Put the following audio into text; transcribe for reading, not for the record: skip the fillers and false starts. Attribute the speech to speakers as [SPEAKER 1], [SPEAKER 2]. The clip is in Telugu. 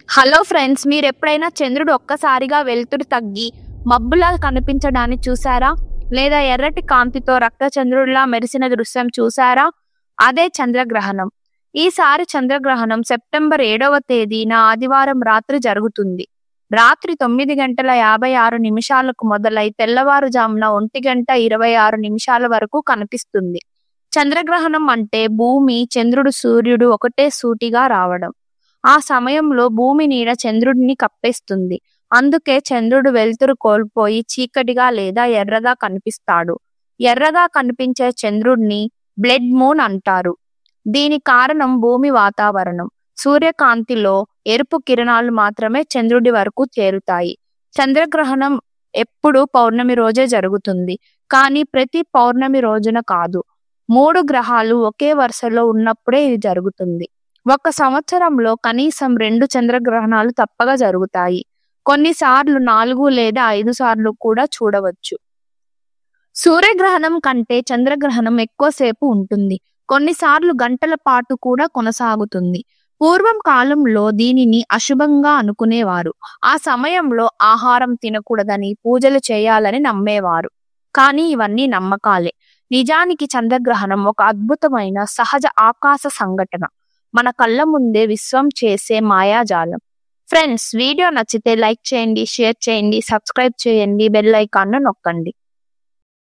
[SPEAKER 1] హలో ఫ్రెండ్స్, మీరు ఎప్పుడైనా చంద్రుడు ఒక్కసారిగా వెలుతురు తగ్గి మబ్బులా కనిపించడాన్ని చూసారా? లేదా ఎర్రటి కాంతితో రక్త చంద్రుడిలా మెరిసిన దృశ్యం చూసారా? అదే చంద్రగ్రహణం. ఈసారి చంద్రగ్రహణం సెప్టెంబర్ 7వ తేదీన ఆదివారం రాత్రి జరుగుతుంది. రాత్రి 9:56 మొదలై తెల్లవారుజామున 1:26 వరకు కనిపిస్తుంది. చంద్రగ్రహణం అంటే భూమి, చంద్రుడు, సూర్యుడు ఒకటే సూటిగా రావడం. ఆ సమయంలో భూమి నీడ చంద్రుడిని కప్పేస్తుంది. అందుకే చంద్రుడు వెలుతురు కోల్పోయి చీకటిగా లేదా ఎర్రగా కనిపిస్తాడు. ఎర్రగా కనిపించే చంద్రుడిని బ్లడ్ మూన్ అంటారు. దీని కారణం భూమి వాతావరణం. సూర్యకాంతిలో ఎరుపు కిరణాలు మాత్రమే చంద్రుడి వరకు చేరుతాయి. చంద్రగ్రహణం ఎప్పుడు పౌర్ణమి రోజే జరుగుతుంది. కానీ ప్రతి పౌర్ణమి రోజున కాదు. 3 గ్రహాలు ఒకే వరుసలో ఉన్నప్పుడే ఇది జరుగుతుంది. ఒక సంవత్సరంలో కనీసం 2 చంద్రగ్రహణాలు తప్పక జరుగుతాయి. కొన్నిసార్లు 4 లేదా 5 సార్లు కూడా చూడవచ్చు. సూర్యగ్రహణం కంటే చంద్రగ్రహణం ఎక్కువసేపు ఉంటుంది. కొన్నిసార్లు గంటల పాటు కూడా కొనసాగుతుంది. పూర్వం కాలంలో దీనిని అశుభంగా అనుకునేవారు. ఆ సమయంలో ఆహారం తినకూడదని, పూజలు చేయాలని నమ్మేవారు. కానీ ఇవన్నీ నమ్మకాలే. నిజానికి చంద్రగ్రహణం ఒక అద్భుతమైన సహజ ఆకాశ సంఘటన. మన కళ్ళ ముందే విశ్వం చేసే మాయాజాలం. ఫ్రెండ్స్, వీడియో నచ్చితే లైక్ చేయండి, షేర్ చేయండి, సబ్స్క్రైబ్ చేయండి, బెల్ ఐకాన్ను నొక్కండి.